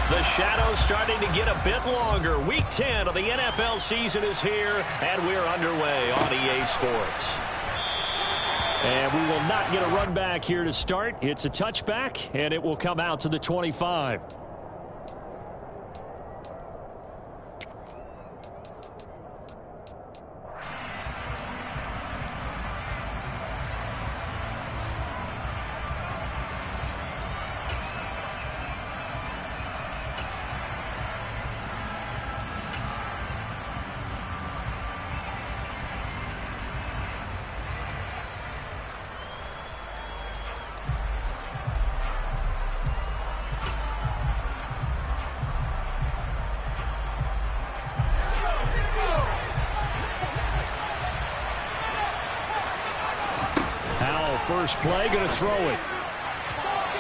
The shadow's starting to get a bit longer. Week 10 of the NFL season is here, and we're underway on EA Sports. And we will not get a run back here to start. It's a touchback, and it will come out to the 25. First play, going to throw it.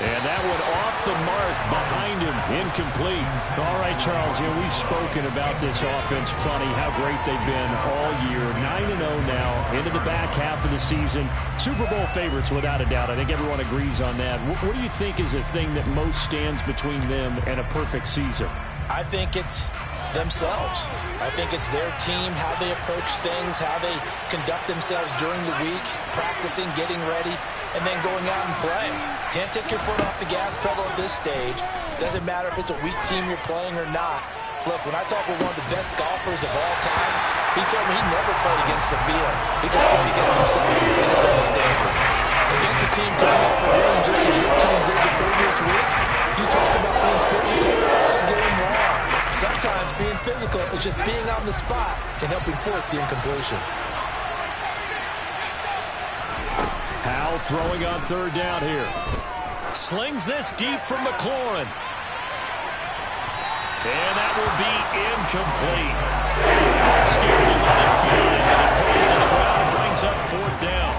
And that one off the mark behind him, incomplete. All right, Charles, we've spoken about this offense plenty, how great they've been all year. 9-0 now, into the back half of the season. Super Bowl favorites, without a doubt. I think everyone agrees on that. What do you think is the thing that most stands between them and a perfect season? I think it's themselves. I think it's their team, how they approach things, how they conduct themselves during the week, practicing, getting ready, and then going out and playing. Can't take your foot off the gas pedal at this stage. Doesn't matter if it's a weak team you're playing or not. Look, when I talk with one of the best golfers of all time, he told me he never played against the field. He just played against himself and his own standard. Against a team coming off a win just as your team did the previous week, you talk about being physical all game long. Sometimes being physical is just being on the spot and helping force the incompletion. Howell throwing on third down here. Slings this deep from McLaurin. And that will be incomplete. Scared to let it fly, and it falls to the ground and brings up fourth down.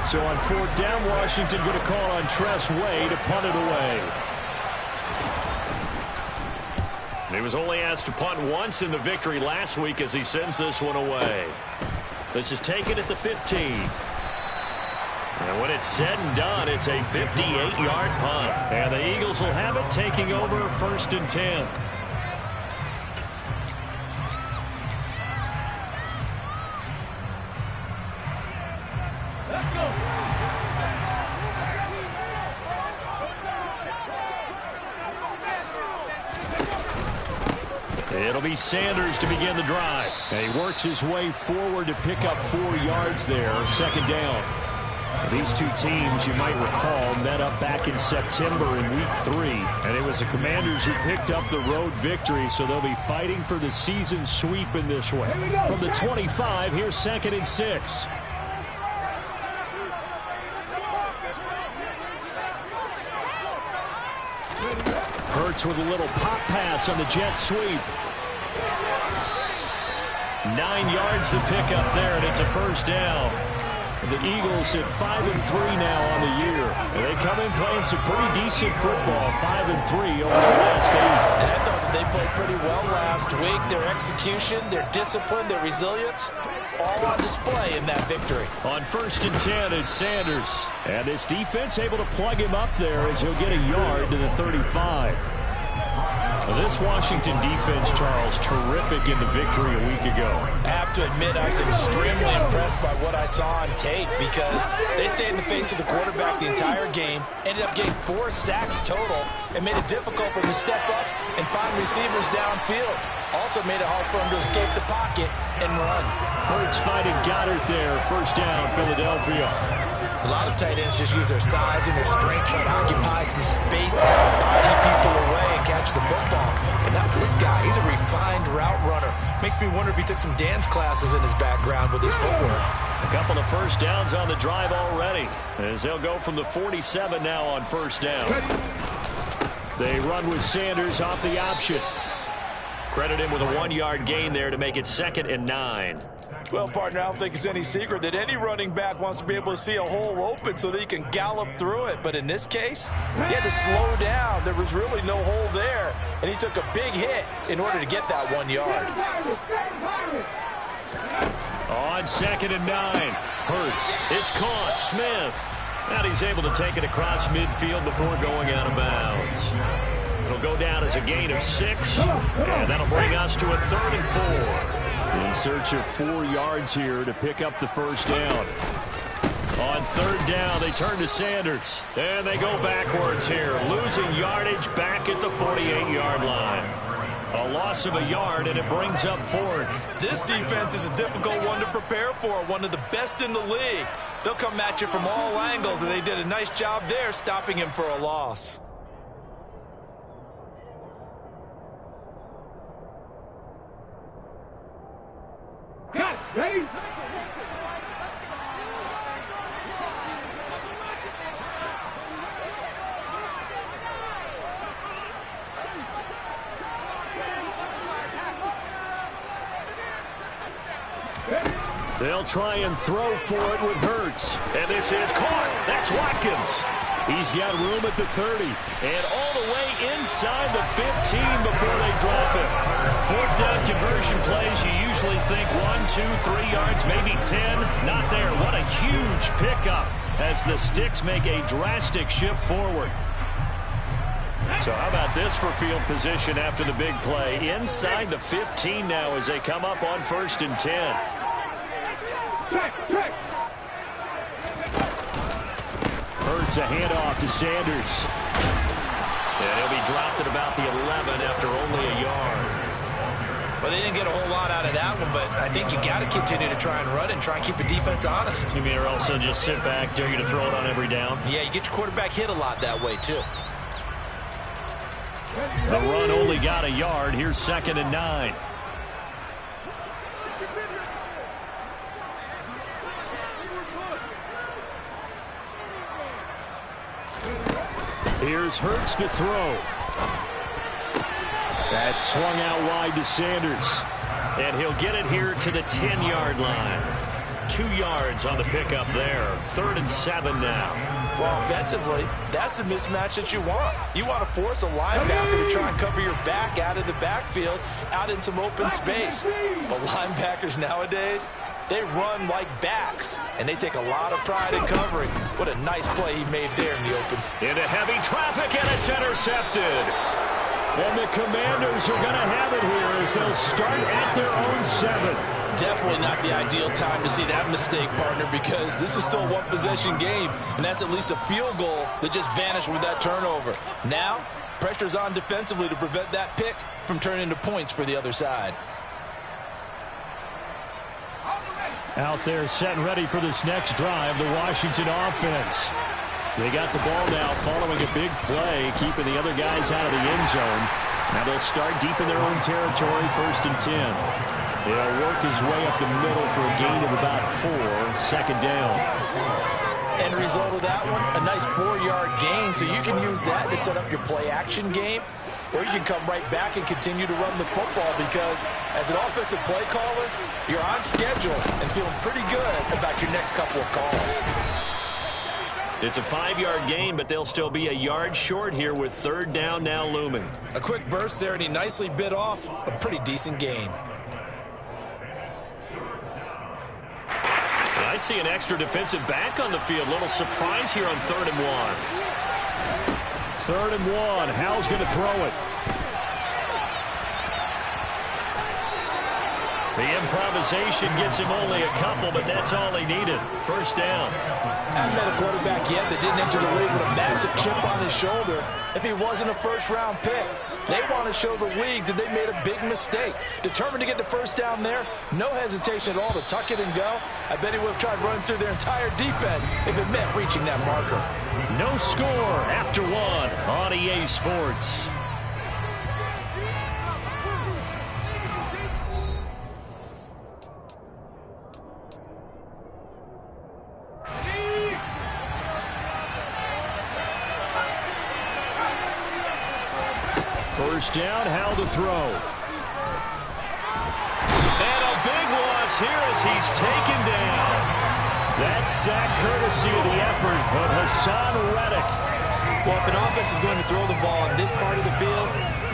So on fourth down, Washington going to call on Tress Way to punt it away. He was only asked to punt once in the victory last week as he sends this one away. This is taken at the 15. And when it's said and done, it's a 58-yard punt. And the Eagles will have it, taking over first and 10. Let's go. It'll be Sanders to begin the drive. And he works his way forward to pick up 4 yards there, second down. These two teams, you might recall, met up back in September in Week 3. And it was the Commanders who picked up the road victory, so they'll be fighting for the season sweep in this one. From the 25, here's second and 6. Hurts with a little pop pass on the jet sweep. 9 yards to pick up there, and it's a first down. The Eagles at 5-3 now on the year. And they come in playing some pretty decent football, 5-3 over the last 8. And I thought that they played pretty well last week. Their execution, their discipline, their resilience, all on display in that victory. On first and 10, it's Sanders. And this defense able to plug him up there as he'll get a yard to the 35. Well, this Washington defense, Charles, terrific in the victory a week ago. I have to admit, I was extremely impressed by what I saw on tape because they stayed in the face of the quarterback the entire game, ended up getting 4 sacks total, and made it difficult for him to step up and find receivers downfield. Also made it hard for him to escape the pocket and run. Hurts fighting Goddard there. First down, Philadelphia. A lot of tight ends just use their size and their strength, try to occupy some space, kind of body people away and catch the football. But not this guy. He's a refined route runner. Makes me wonder if he took some dance classes in his background with his footwork. A couple of first downs on the drive already, as they'll go from the 47 now on first down. They run with Sanders off the option. Credit him with a 1-yard gain there to make it 2nd and 9. Well, partner, I don't think it's any secret that any running back wants to be able to see a hole open so that he can gallop through it. But in this case, he had to slow down. There was really no hole there, and he took a big hit in order to get that 1 yard. On 2nd and 9, Hurts. It's caught. Smith. And he's able to take it across midfield before going out of bounds. It'll go down as a gain of 6, and that'll bring us to a 3rd and 4. In search of 4 yards here to pick up the first down. On 3rd down, they turn to Sanders, and they go backwards here, losing yardage back at the 48-yard line. A loss of a yard, and it brings up 4th. This defense is a difficult one to prepare for, one of the best in the league. They'll come at you from all angles, and they did a nice job there stopping him for a loss. Cut, ready? They'll try and throw for it with Hurts. And this is caught. That's Watkins. He's got room at the 30. And all the way inside the 15 before they drop it. 4th down conversion plays, you usually think 1, 2, 3 yards, maybe 10. Not there. What a huge pickup as the Sticks make a drastic shift forward. So how about this for field position after the big play? Inside the 15 now as they come up on 1st and 10. Hurts a handoff to Sanders. And he'll be dropped at about the 11 after only a yard. Well, they didn't get a whole lot out of that one, but I think you got to continue to try and run and try and keep the defense honest. You mean or also just sit back, dare you to throw it on every down? Yeah, you get your quarterback hit a lot that way, too. The run only got a yard. Here's 2nd and 9. Here's Hurts to throw. That's swung out wide to Sanders. And he'll get it here to the 10-yard line. 2 yards on the pickup there. 3rd and 7 now. Well, offensively, that's the mismatch that you want. You want to force a linebacker to try and cover your back out of the backfield, out in some open space. But linebackers nowadays, they run like backs, and they take a lot of pride in covering. What a nice play he made there in the open. Into heavy traffic, and it's intercepted. And the Commanders are going to have it here as they'll start at their own 7. Definitely not the ideal time to see that mistake, partner, because this is still a one-possession game, and that's at least a field goal that just vanished with that turnover. Now, pressure's on defensively to prevent that pick from turning into points for the other side. Out there set and ready for this next drive, the Washington offense. They got the ball now following a big play, keeping the other guys out of the end zone. Now they'll start deep in their own territory, 1st and 10. They'll work his way up the middle for a gain of about 4, 2nd down. End result of that one, a nice 4-yard gain, so you can use that to set up your play-action game, or you can come right back and continue to run the football because as an offensive play caller, you're on schedule and feeling pretty good about your next couple of calls. It's a 5-yard gain, but they'll still be a yard short here with 3rd down now looming. A quick burst there, and he nicely bit off a pretty decent gain. I see an extra defensive back on the field. Little surprise here on 3rd and 1. 3rd and 1. Howell's going to throw it. The improvisation gets him only a couple, but that's all he needed. 1st down. I haven't met a quarterback yet that didn't enter the league with a massive chip on his shoulder if he wasn't a 1st-round pick. They want to show the league that they made a big mistake. Determined to get the 1st down there, no hesitation at all to tuck it and go. I bet he would have tried running through their entire defense if it meant reaching that marker. No score after 1 on EA Sports. First down, Howell to throw. And a big loss here as he's taken down. That's sack courtesy of the effort of Hassan Reddick. Well, if an offense is going to throw the ball on this part of the field,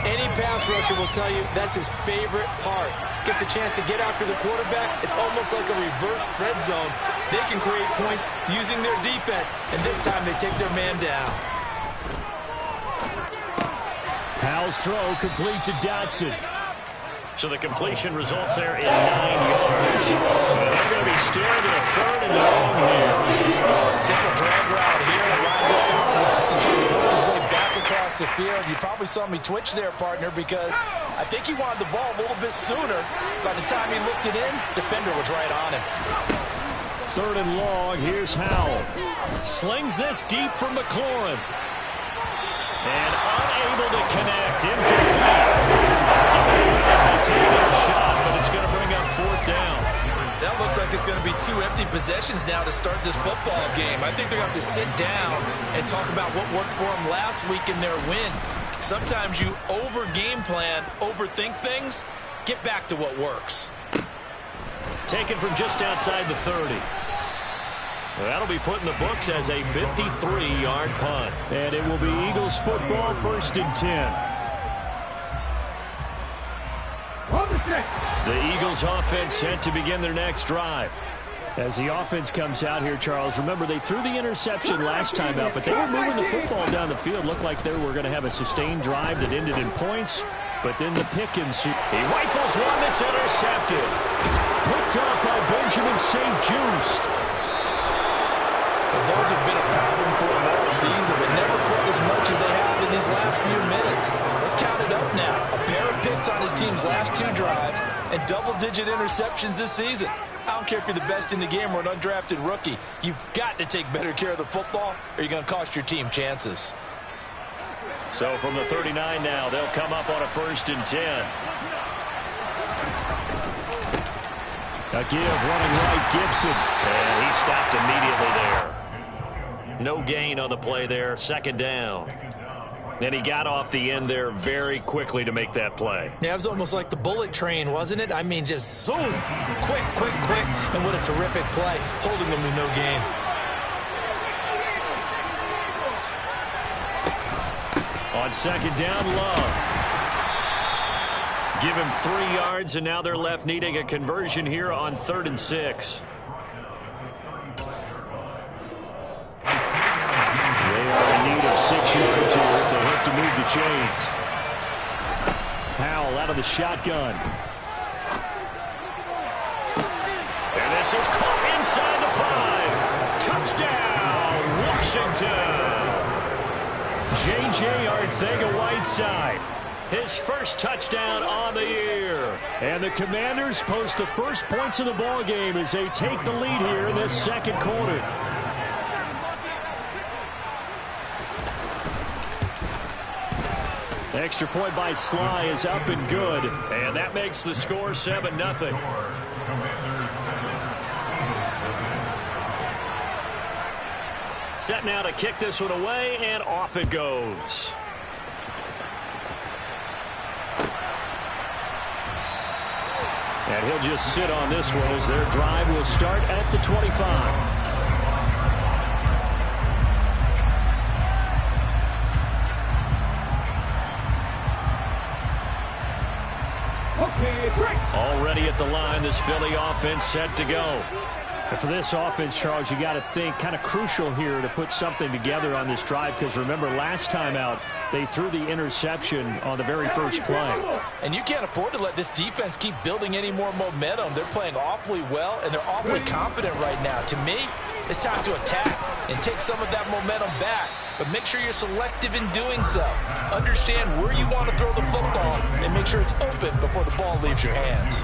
any pass rusher will tell you that's his favorite part. Gets a chance to get after the quarterback. It's almost like a reverse red zone. They can create points using their defense, and this time they take their man down. Powell's throw complete to Dotson. So the completion results there in 9 yards. And they're going to be staring at a 3rd and long here. Simple drag route here. To try to work his way back across the field. You probably saw me twitch there, partner, because I think he wanted the ball a little bit sooner. By the time he looked it in, defender was right on him. 3rd and long. Here's Howell. Slings this deep from McLaurin. And unable to connect. Incomplete. They take their shot, but it's going to bring up 4th down. That looks like it's going to be 2 empty possessions now to start this football game. I think they're going to have to sit down and talk about what worked for them last week in their win. Sometimes you over-game plan, overthink things. Get back to what works. Taken from just outside the 30. That'll be put in the books as a 53-yard punt. And it will be Eagles football, 1st and 10. The Eagles offense set to begin their next drive. As the offense comes out here, Charles, remember they threw the interception last time out, but they were moving the football down the field. Looked like they were going to have a sustained drive that ended in points, but then the pick ensued. He rifles one that's intercepted. Picked up by Benjamin St. Just. Well, those have been a problem for him all season, but never quite as much as they have in these last few minutes. Let's count it up now. A pair of picks on his team's last 2 drives and double-digit interceptions this season. I don't care if you're the best in the game or an undrafted rookie. You've got to take better care of the football or you're going to cost your team chances. So from the 39 now, they'll come up on a 1st and 10. A give running right, Gibson. And he stopped immediately there. No gain on the play there, 2nd down. And he got off the end there very quickly to make that play. Yeah, it was almost like the bullet train, wasn't it? I mean, just zoom, quick, quick, quick. And what a terrific play, holding them to no gain. On 2nd down, Love. Give him 3 yards, and now they're left needing a conversion here on 3rd and 6. They are in need of 6 yards here if they hope to move the chains. Powell out of the shotgun. And this is caught inside the 5. Touchdown, Washington. J.J. Arcega-Whiteside. His first touchdown on the year. And the Commanders post the first points of the ball game as they take the lead here in this 2nd quarter. Extra point by Sly is up and good. And that makes the score 7-0. Set now to kick this one away, and off it goes. And he'll just sit on this one as their drive will start at the 25. Already at the line, this Philly offense set to go. And for this offense, Charles, you got to think kind of crucial here to put something together on this drive, because remember last time out they threw the interception on the very first play. And you can't afford to let this defense keep building any more momentum. They're playing awfully well, and they're awfully confident right now. To me, it's time to attack and take some of that momentum back. But make sure you're selective in doing so. Understand where you want to throw the football and make sure it's open before the ball leaves your hands.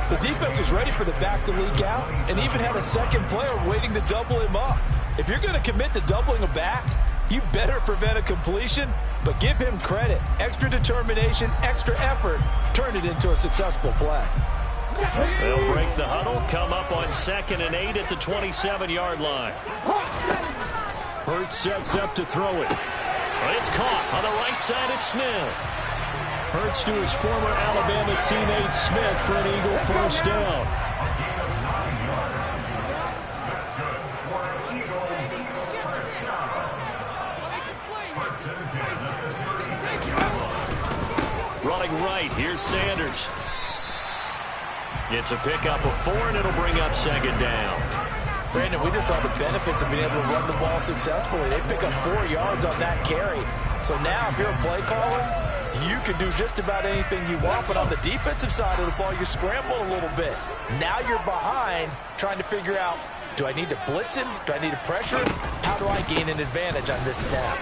The defense was ready for the back to leak out and even had a second player waiting to double him up. If you're going to commit to doubling a back, you better prevent a completion, but give him credit. Extra determination, extra effort, turn it into a successful play. They'll break the huddle, come up on 2nd and 8 at the 27-yard line. Hurts sets up to throw it. It's caught on the right side at Smith. Hurts to his former Alabama teammate Smith for an Eagle first down. Running right, here's Sanders. It's a pickup of 4, and it'll bring up 2nd down. Brandon, we just saw the benefits of being able to run the ball successfully. They pick up 4 yards on that carry. So now, if you're a play caller, you can do just about anything you want. But on the defensive side of the ball, you scramble a little bit. Now you're behind, trying to figure out, do I need to blitz him? Do I need to pressure him? How do I gain an advantage on this snap?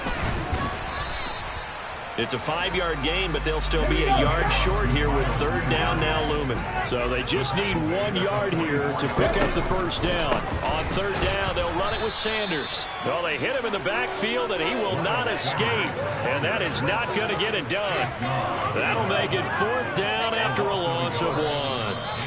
It's a 5-yard gain, but they'll still be a yard short here with third down now looming. So they just need 1 yard here to pick up the first down. On third down, they'll run it with Sanders. Well, they hit him in the backfield, and he will not escape. And that is not going to get it done. That'll make it fourth down after a loss of 1.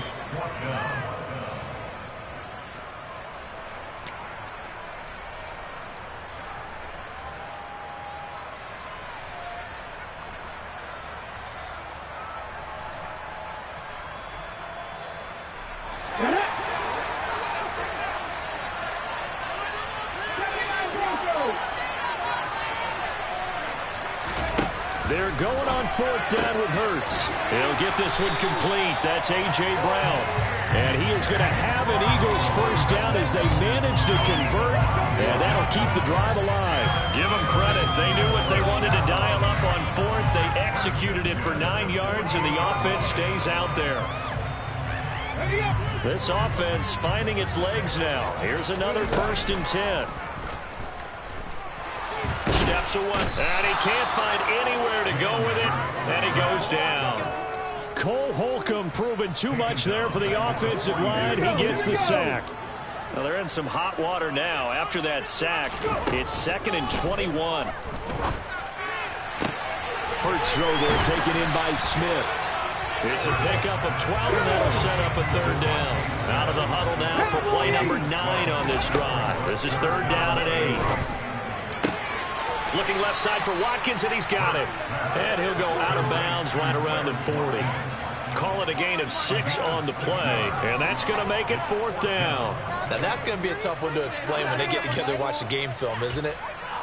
They're going on fourth down with Hurts. He'll get this one complete. That's A.J. Brown. And he is going to have an Eagles first down as they manage to convert. And that'll keep the drive alive. Give them credit. They knew what they wanted to dial up on fourth. They executed it for 9 yards, and the offense stays out there. This offense finding its legs now. Here's another 1st and 10. Steps away, and he can't find anywhere to go with it, and he goes down. Cole Holcomb proving too much there for the offensive line. He gets the sack. Well, they're in some hot water now. After that sack, it's 2nd and 21. Hurts throw there, taken in by Smith. It's a pickup of 12, and that'll set up a third down. Out of the huddle now for play number 9 on this drive. This is third down and 8. Looking left side for Watkins, and he's got it. And he'll go out of bounds right around the 40. Call it a gain of 6 on the play, and that's going to make it fourth down. Now, that's going to be a tough one to explain when they get together and watch the game film, isn't it?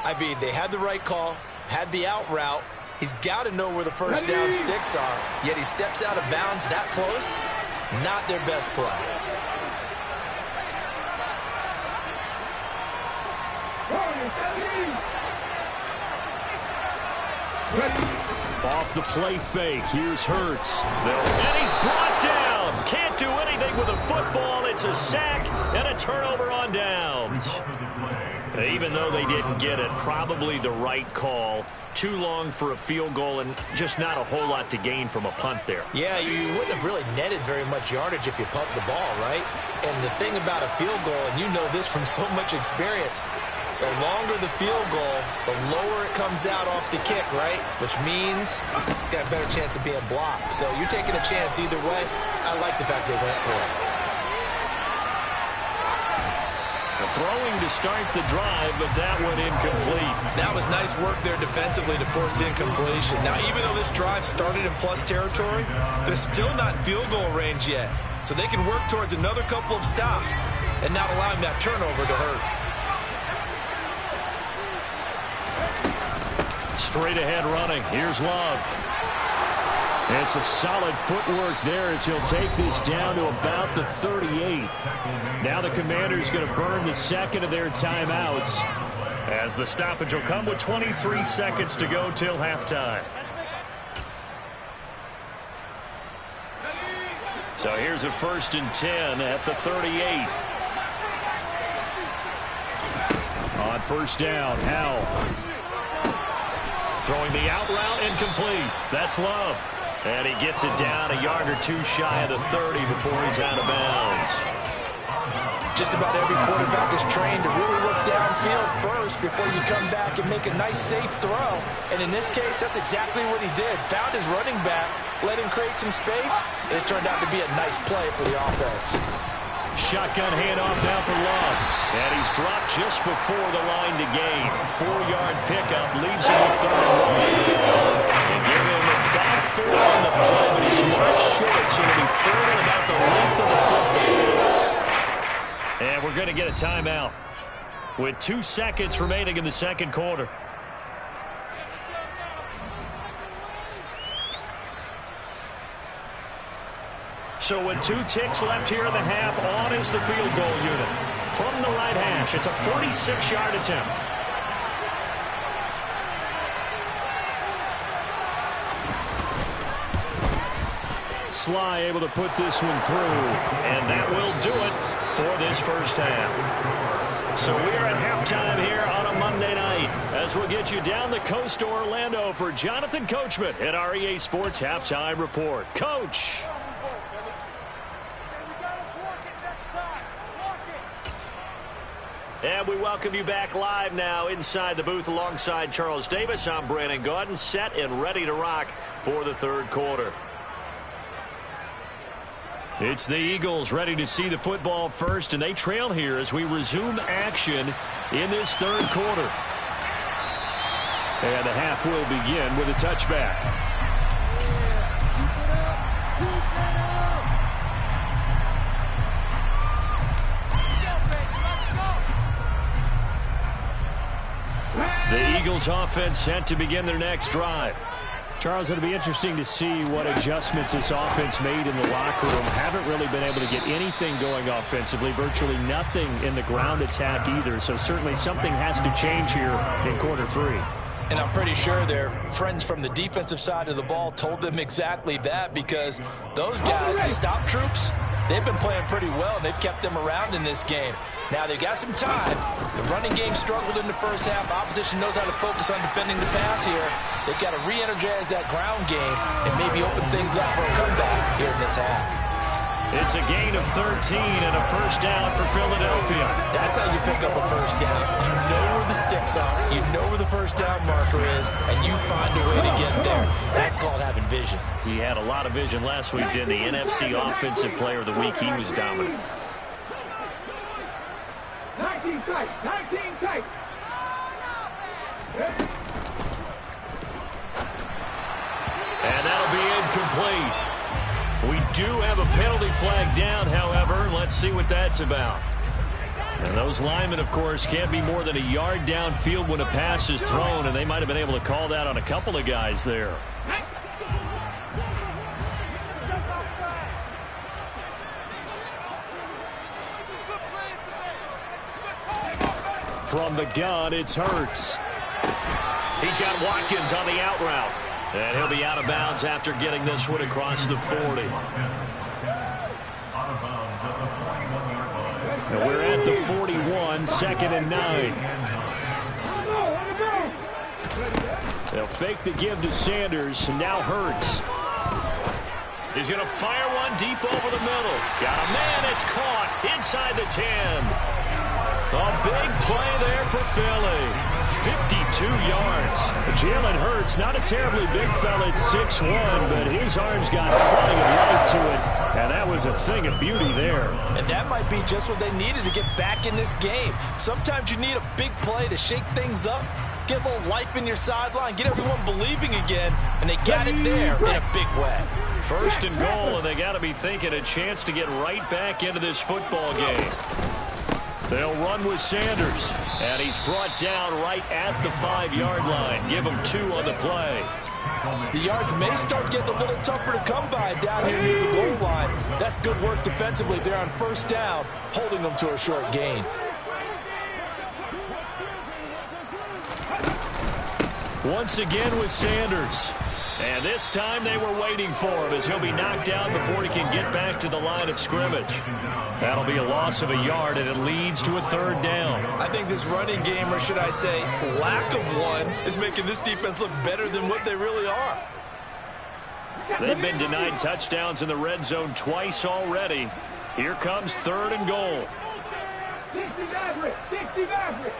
I mean, they had the right call, had the out route. He's got to know where the first down sticks are, yet he steps out of bounds that close. Not their best play. Off the play fake. Here's Hurts. And he's brought down. Can't do anything with a football. It's a sack and a turnover on downs. Even though they didn't get it, probably the right call. Too long for a field goal and just not a whole lot to gain from a punt there. Yeah, you wouldn't have really netted very much yardage if you pumped the ball, right? And the thing about a field goal, and you know this from so much experience, the longer the field goal, the lower it comes out off the kick, right? Which means it's got a better chance of being blocked. So you're taking a chance either way. I like the fact they went for it. Throwing to start the drive, but that went incomplete. That was nice work there defensively to force incompletion. Now, even though this drive started in plus territory, they're still not in field goal range yet. So they can work towards another couple of stops and not allowing that turnover to hurt. Straight ahead running. Here's Love. And some solid footwork there as he'll take this down to about the 38. Now the Commanders going to burn the second of their timeouts as the stoppage will come with 23 seconds to go till halftime. So here's a 1st and 10 at the 38. On first down, Howell. Throwing the out route, incomplete. That's Love. And he gets it down a yard or two shy of the 30 before he's out of bounds. Just about every quarterback is trained to really look downfield first before you come back and make a nice, safe throw. And in this case, that's exactly what he did. Found his running back, let him create some space, and it turned out to be a nice play for the offense. Shotgun handoff now for Love. And he's dropped just before the line to gain. 4-yard pickup leaves him with 3rd and 1. And give him about 4 on the play, but he's marked short, so it'll be 3rd and about the length of the football. And we're going to get a timeout with 2 seconds remaining in the second quarter. So with 2 ticks left here in the half, on is the field goal unit. from the right hash. It's a 46-yard attempt. Sly able to put this one through, and that will do it for this first half. So we are at halftime here on a Monday night as we'll get you down the coast to Orlando for Jonathan Coachman at our EA Sports Halftime Report. Coach. And we welcome you back live now inside the booth alongside Charles Davis. I'm Brandon Gaudin, set and ready to rock for the third quarter. It's the Eagles ready to see the football first, and they trail here as we resume action in this third quarter. And the half will begin with a touchback. The Eagles offense set to begin their next drive. Charles, it'll be interesting to see what adjustments this offense made in the locker room. Haven't really been able to get anything going offensively, virtually nothing in the ground attack either. So certainly something has to change here in quarter three. And I'm pretty sure their friends from the defensive side of the ball told them exactly that, because those guys, the stop troops, they've been playing pretty well, and they've kept them around in this game. Now, they've got some time. The running game struggled in the first half. Opposition knows how to focus on defending the pass here. They've got to re-energize that ground game and maybe open things up for a comeback here in this half. It's a gain of 13 and a first down for Philadelphia. That's how you pick up a first down. You know where the sticks are. You know where the first down marker is, and you find a way to get there. That's called having vision. He had a lot of vision last week, didn't he? NFC Offensive Player of the Week. He was dominant. 19 tight. 19 tight. And that'll be incomplete. We do have a penalty flag down, however. Let's see what that's about. And those linemen, of course, can't be more than a yard downfield when a pass is thrown, and they might have been able to call that on a couple of guys there. From the gun, it's Hurts. He's got Watkins on the out route. And he'll be out of bounds after getting this one across the 40. And we're at the 41, 2nd and 9. They'll fake the give to Sanders, and now Hurts. He's going to fire one deep over the middle. Got a man, it's caught inside the 10. A big play there for Philly. 52 yards. Jalen Hurts, not a terribly big fella at 6'1", but his arms got plenty of life to it, and that was a thing of beauty there. And that might be just what they needed to get back in this game. Sometimes you need a big play to shake things up, get a little life in your sideline, get everyone believing again, and they got it there in a big way. First and goal, and they got to be thinking a chance to get right back into this football game. They'll run with Sanders, and he's brought down right at the 5-yard line. Give him 2 on the play. The yards may start getting a little tougher to come by down here near the goal line. That's good work defensively there on first down, holding them to a short gain. Once again with Sanders. And this time they were waiting for him as he'll be knocked down before he can get back to the line of scrimmage. That'll be a loss of a yard, and it leads to a 3rd down. I think this running game, or should I say lack of one, is making this defense look better than what they really are. They've been denied touchdowns in the red zone twice already. Here comes 3rd and goal. 60 Maverick. 60 Maverick.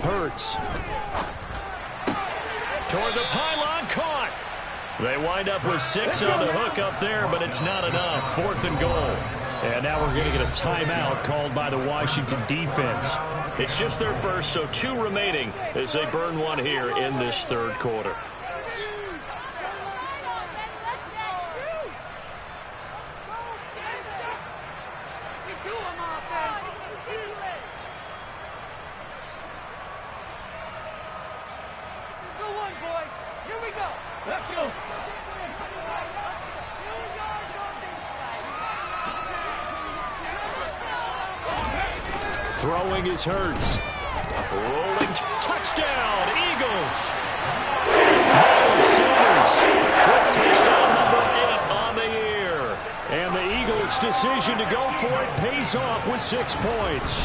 Hurts. Toward the pylon, caught. They wind up with 6 on the hook up there, but it's not enough. 4th and goal. And now we're going to get a timeout called by the Washington defense. It's just their first, so 2 remaining as they burn one here in this 3rd quarter. Throwing is Hurts. Rolling touchdown, Eagles. Miles Sanders with touchdown number 8 on the year. And the Eagles' decision to go for it pays off with 6 points.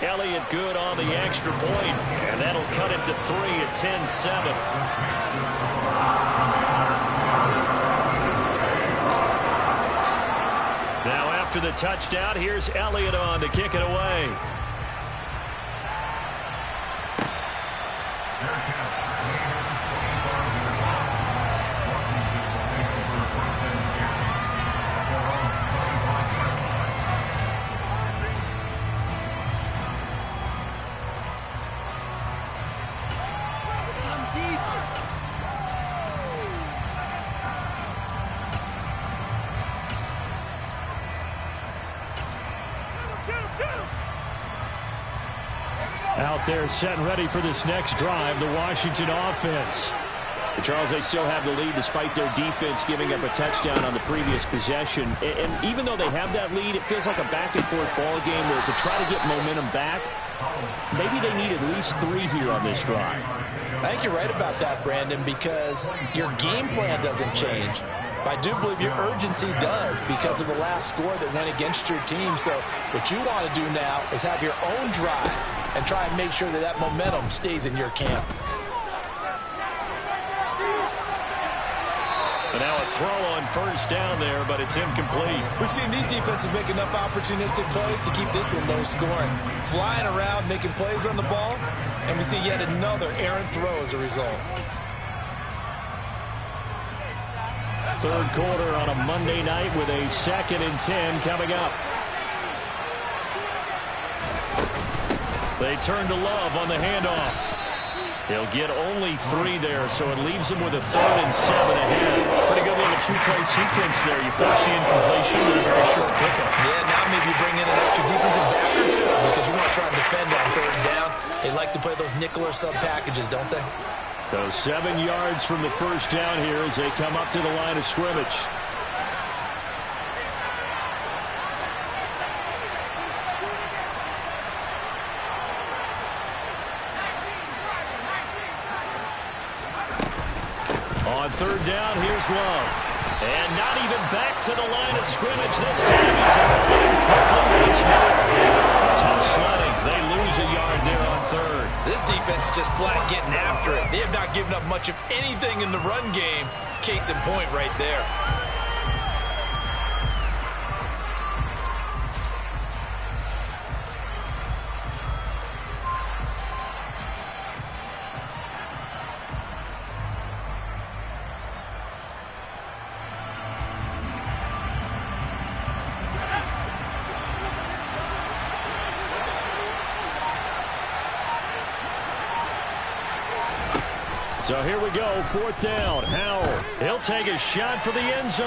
Elliott good on the extra point, and that'll cut it to 3 at 10-7. Now after the touchdown, here's Elliott on to kick it away. Out there set and ready for this next drive, the Washington offense. Charles, they still have the lead despite their defense giving up a touchdown on the previous possession. And even though they have that lead, it feels like a back-and-forth ball game where to try to get momentum back, maybe they need at least 3 here on this drive. I think you're right about that, Brandon, because your game plan doesn't change. I do believe your urgency does because of the last score that went against your team. So what you want to do now is have your own drive and try and make sure that that momentum stays in your camp. And now a throw on first down there, but it's incomplete. We've seen these defenses make enough opportunistic plays to keep this one low scoring. Flying around, making plays on the ball, and we see yet another errant throw as a result. Third quarter on a Monday night with a 2nd and 10 coming up. They turn to Love on the handoff. He'll get only 3 there, so it leaves him with a 3rd and 7 ahead. Pretty good little 2-play sequence there. You force the incompletion with a very short pickup. Yeah, now maybe you bring in an extra defensive back or 2 because you want to try and defend on 3rd down. They like to play those nickel or sub packages, don't they? So 7 yards from the first down here as they come up to the line of scrimmage. On 3rd down, here's Love. And not even back to the line of scrimmage this time. He's able to run quickly once more. Tough sledding. They lose a yard there on 3rd. This defense is just flat getting after it. They have not given up much of anything in the run game. Case in point right there. So here we go, 4th down. Howell, he'll take a shot for the end zone.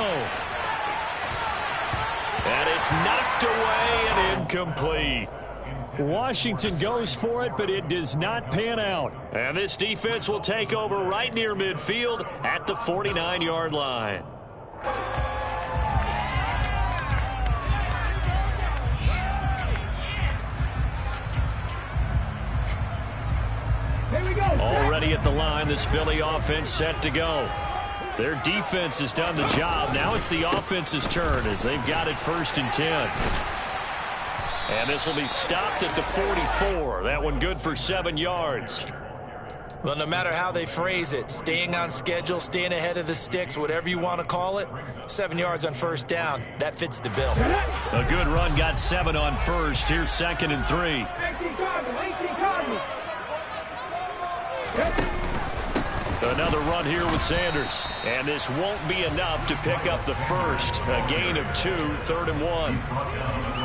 And it's knocked away and incomplete. Washington goes for it, but it does not pan out. And this defense will take over right near midfield at the 49-yard line. Already at the line, this Philly offense set to go. Their defense has done the job. Now it's the offense's turn as they've got it 1st and 10. And this will be stopped at the 44. That one good for 7 yards. Well, no matter how they phrase it, staying on schedule, staying ahead of the sticks, whatever you want to call it, 7 yards on 1st down, that fits the bill. A good run got 7 on 1st. Here's 2nd and 3. 18 Cardinals. Another run here with Sanders. And this won't be enough to pick up the 1st. A gain of 2, 3rd and 1.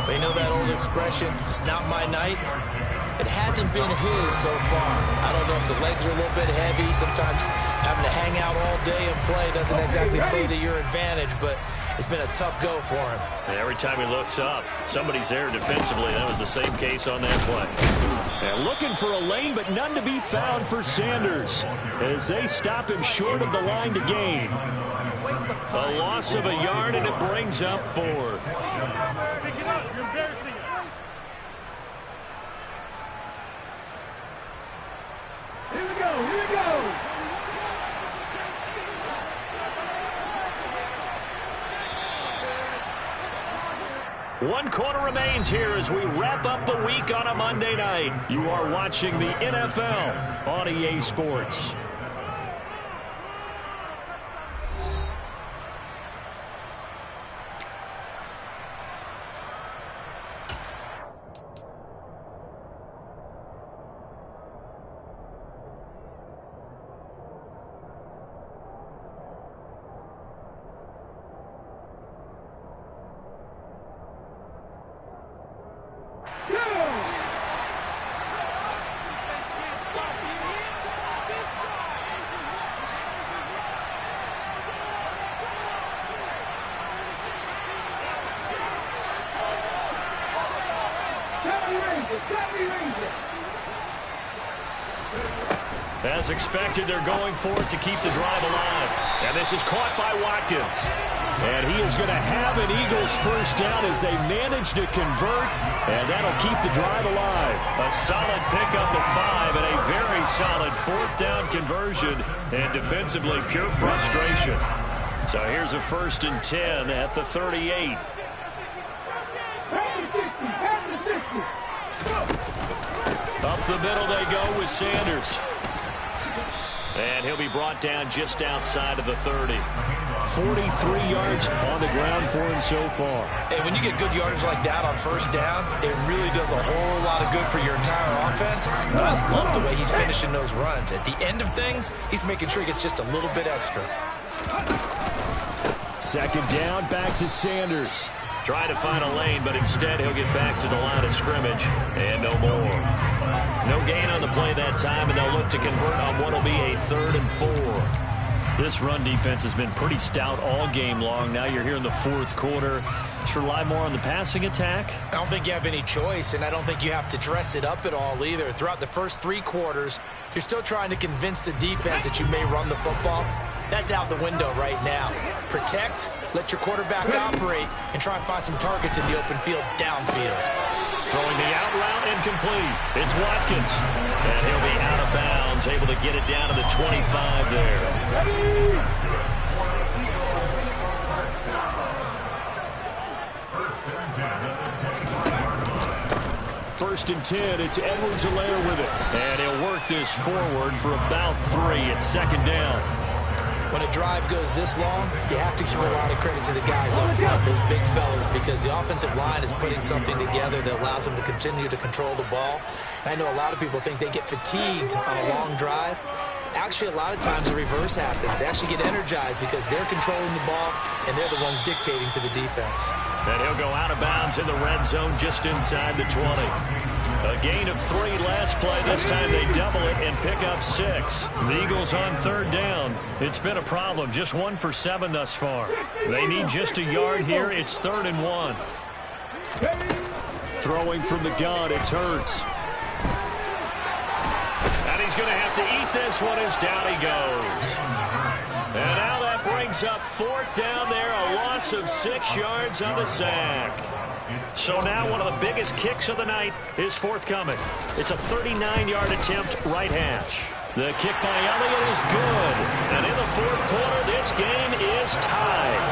They know that old expression, it's not my night. It hasn't been his so far. I don't know if the legs are a little bit heavy. Sometimes having to hang out all day and play doesn't exactly play to your advantage, but it's been a tough go for him. And every time he looks up, somebody's there defensively. That was the same case on that play. And looking for a lane, but none to be found for Sanders as they stop him short of the line to gain. A loss of a yard, and it brings up 4th. Here we go. One quarter remains here as we wrap up the week on a Monday night. You are watching the NFL on EA Sports. As expected, they're going for it to keep the drive alive. And this is caught by Watkins. And he is going to have an Eagles first down as they manage to convert. And that'll keep the drive alive. A solid pickup of 5 and a very solid fourth down conversion. And defensively, pure frustration. So here's a 1st and 10 at the 38. Up the middle they go with Sanders. And he'll be brought down just outside of the 30. 43 yards on the ground for him so far. And when you get good yardage like that on first down, it really does a whole lot of good for your entire offense. But I love the way he's finishing those runs. At the end of things, he's making sure he gets just a little bit extra. 2nd down, back to Sanders. Trying to find a lane, but instead he'll get back to the line of scrimmage. And no more. No gain on the play that time, and they'll look to convert on what will be a 3rd and 4. This run defense has been pretty stout all game long. Now you're here in the 4th quarter. Just rely more on the passing attack. I don't think you have any choice, and I don't think you have to dress it up at all either. Throughout the first 3 quarters, you're still trying to convince the defense that you may run the football. That's out the window right now. Protect, let your quarterback operate, and try and find some targets in the open field downfield. Throwing the out route incomplete. It's Watkins. And he'll be out of bounds, able to get it down to the 25 there. 1st and 10. It's Edwards-Helaire with it. And he'll work this forward for about 3 at 2nd down. When a drive goes this long, you have to give a lot of credit to the guys up front, those big fellas, because the offensive line is putting something together that allows them to continue to control the ball. I know a lot of people think they get fatigued on a long drive. Actually, a lot of times the reverse happens. They actually get energized because they're controlling the ball, and they're the ones dictating to the defense. And he'll go out of bounds in the red zone just inside the 20. A gain of 3 last play. This time they double it and pick up 6. The Eagles on 3rd down. It's been a problem. Just 1 for 7 thus far. They need just a yard here. It's 3rd and 1. Throwing from the gun, it's Hurts. And he's going to have to eat this one as down he goes. And now that brings up 4th down there. A loss of 6 yards on the sack. So now one of the biggest kicks of the night is forthcoming. It's a 39-yard attempt right hash. The kick by Elliott is good. And in the 4th quarter, this game is tied.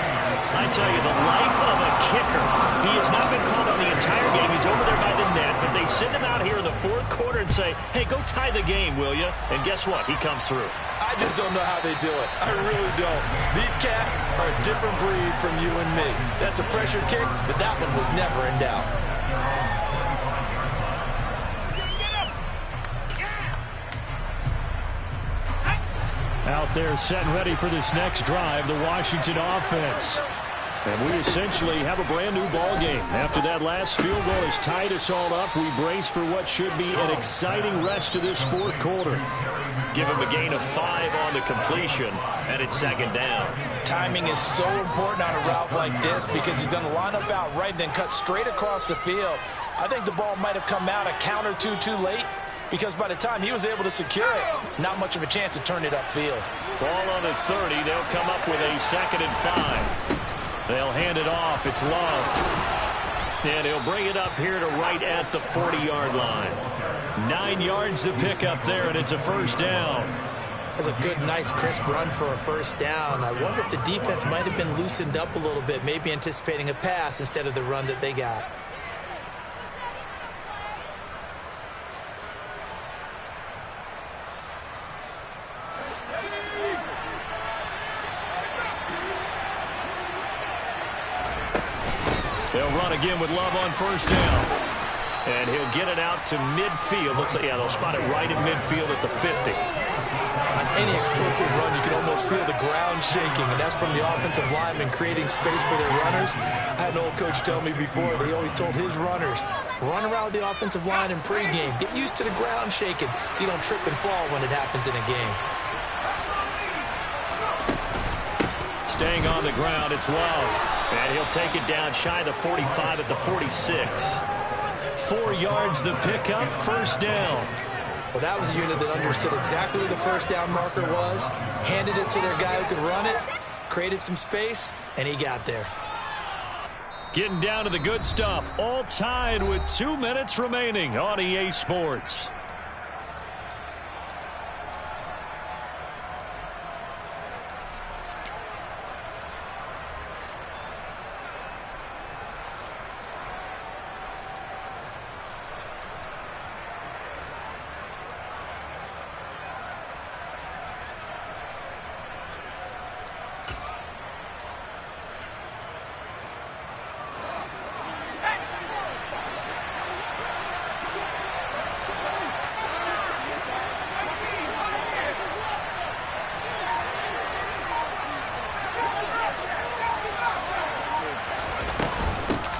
I tell you, the life of a kicker. He has not been called on the entire game. He's over there by the net, but they send him out here in the 4th quarter and say, hey, go tie the game, will you? And guess what? He comes through. I just don't know how they do it. I really don't. These cats are a different breed from you and me. That's a pressure kick, but that one was never in doubt. Out there set and ready for this next drive, the Washington offense. And we essentially have a brand new ball game. After that last field goal has tied us all up, we brace for what should be an exciting rest of this 4th quarter. Give him a gain of 5 on the completion, and it's 2nd down. Timing is so important on a route like this because he's going to line up out right and then cut straight across the field. I think the ball might have come out a count or two too late, because by the time he was able to secure it, not much of a chance to turn it upfield. Ball on the 30. They'll come up with a 2nd and 5. They'll hand it off. It's Love. And he'll bring it up here to right at the 40-yard line. 9 yards to pick up there, and it's a first down. That's a good, nice, crisp run for a first down. I wonder if the defense might have been loosened up a little bit, maybe anticipating a pass instead of the run that they got. They'll run again with Love on first down. And he'll get it out to midfield. Looks like, yeah, they'll spot it right at midfield at the 50. On any explosive run, you can almost feel the ground shaking, and that's from the offensive linemen creating space for their runners. I had an old coach tell me before, they always told his runners, run around the offensive line in pregame. Get used to the ground shaking so you don't trip and fall when it happens in a game. Staying on the ground, it's Love. And he'll take it down shy of the 45 at the 46. 4 yards the pickup, first down. Well, that was a unit that understood exactly where the first down marker was, handed it to their guy who could run it, created some space, and he got there. Getting down to the good stuff, all tied with 2 minutes remaining on EA Sports.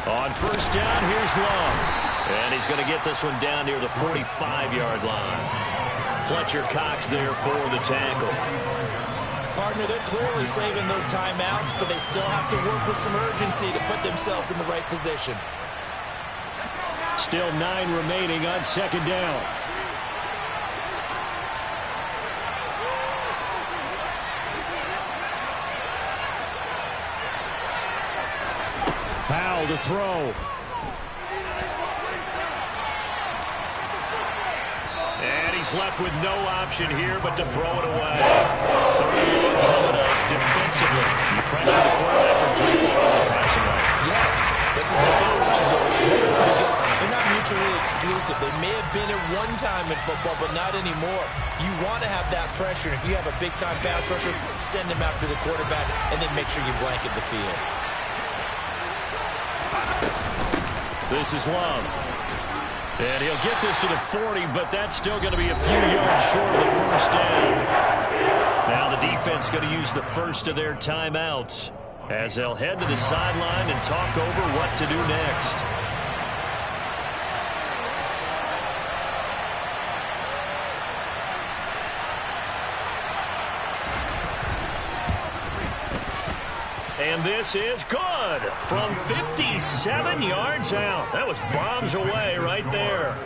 On first down, here's Love. And he's going to get this one down near the 45-yard line. Fletcher Cox there for the tackle. Partner, they're clearly saving those timeouts, but they still have to work with some urgency to put themselves in the right position. Still 9 remaining on second down. Powell to throw. And he's left with no option here but to throw it away. Third and coming up defensively. You pressure the quarterback or drop ball on the passing line. Yes, that's exactly what you do. It's important because they're not mutually exclusive. They may have been at one time in football, but not anymore. You want to have that pressure. And if you have a big-time pass rusher, send him after the quarterback and then make sure you blanket the field. This is Love. And he'll get this to the 40, but that's still going to be a few yards short of the first down. Now the defense going to use the first of their timeouts as they'll head to the sideline and talk over what to do next. And this is good from 57 yards out. That was bombs away right there.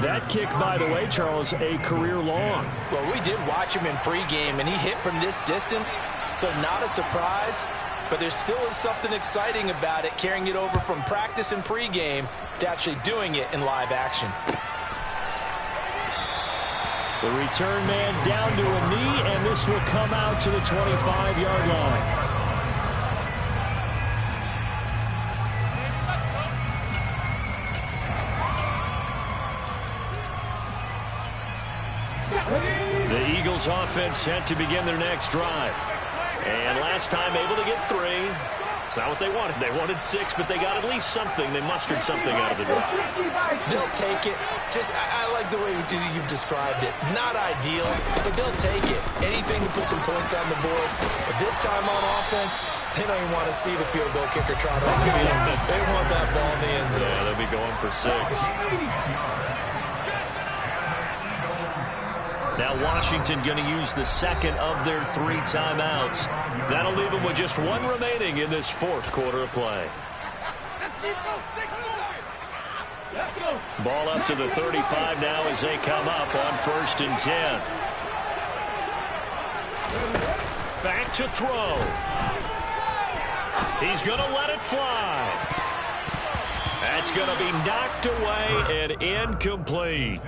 That kick, by the way, Charles, a career long. Well, we did watch him in pregame, and he hit from this distance, so not a surprise. But there still is something exciting about it, carrying it over from practice and pregame to actually doing it in live action. The return man down to a knee, and this will come out to the 25-yard line. The Eagles offense set to begin their next drive. And last time able to get 3. It's not what they wanted. They wanted 6, but they got at least something. They mustered something out of the drive. They'll take it. I like the way you've described it. Not ideal, but they'll take it. Anything to put some points on the board. But this time on offense, they don't even want to see the field goal kicker trot on the field. They want that ball in the end zone. Yeah, they'll be going for 6. Now Washington going to use the second of their 3 timeouts. That'll leave them with just 1 remaining in this fourth quarter of play. Ball up to the 35 now as they come up on 1st and 10. Back to throw. He's going to let it fly. That's going to be knocked away and incomplete.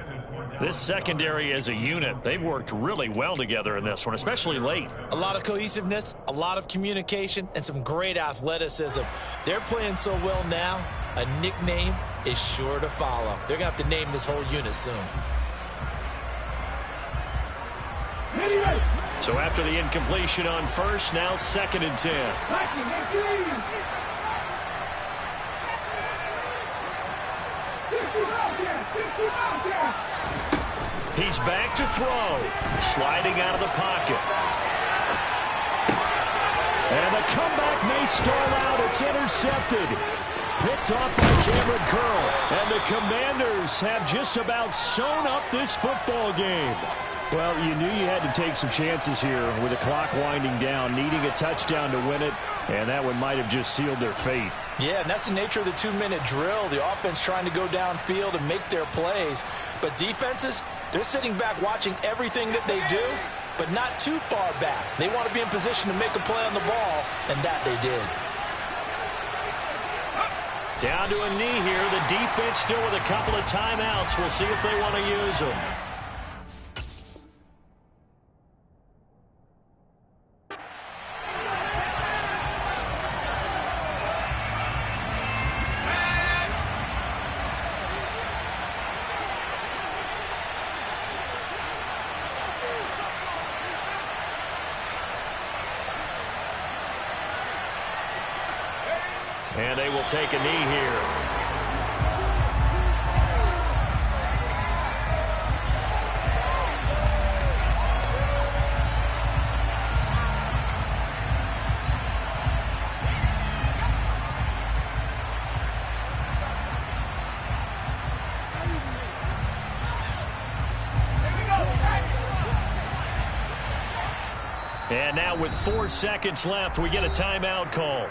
This secondary as a unit, they've worked really well together in this one, especially late. A lot of cohesiveness, a lot of communication, and some great athleticism. They're playing so well now, a nickname is sure to follow. They're going to have to name this whole unit soon. So after the incompletion on first, now 2nd and 10. He's back to throw. Sliding out of the pocket. And the comeback may stall out. It's intercepted. Picked off by Cameron Curl. And the Commanders have just about sewn up this football game. Well, you knew you had to take some chances here with the clock winding down, needing a touchdown to win it, and that one might have just sealed their fate. Yeah, and that's the nature of the 2-minute drill. The offense trying to go downfield and make their plays. But defenses, they're sitting back watching everything that they do, but not too far back. They want to be in position to make a play on the ball, and that they did. Down to a knee here. The defense still with a couple of timeouts. We'll see if they want to use them. And they will take a knee here. And now with 4 seconds left, we get a timeout call.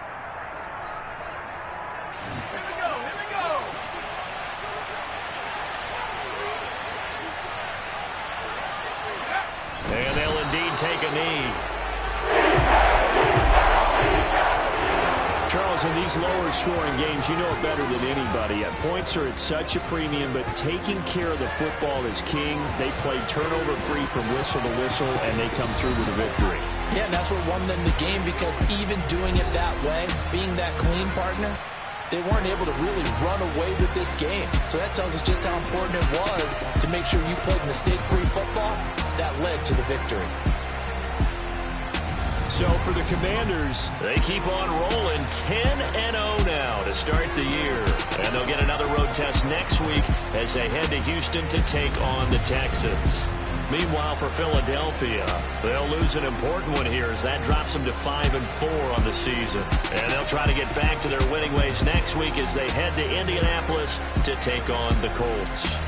And they'll indeed take a knee. Charles, in these lower scoring games, you know it better than anybody. Points are at such a premium, but taking care of the football is king. They played turnover free from whistle to whistle, and they come through with a victory. Yeah, and that's what won them the game, because even doing it that way, being that clean partner, they weren't able to really run away with this game. So that tells us just how important it was to make sure you played mistake-free football. That led to the victory. So for the Commanders, they keep on rolling 10-0 now to start the year. And they'll get another road test next week as they head to Houston to take on the Texans. Meanwhile, for Philadelphia, they'll lose an important one here as that drops them to 5-4 on the season. And they'll try to get back to their winning ways next week as they head to Indianapolis to take on the Colts.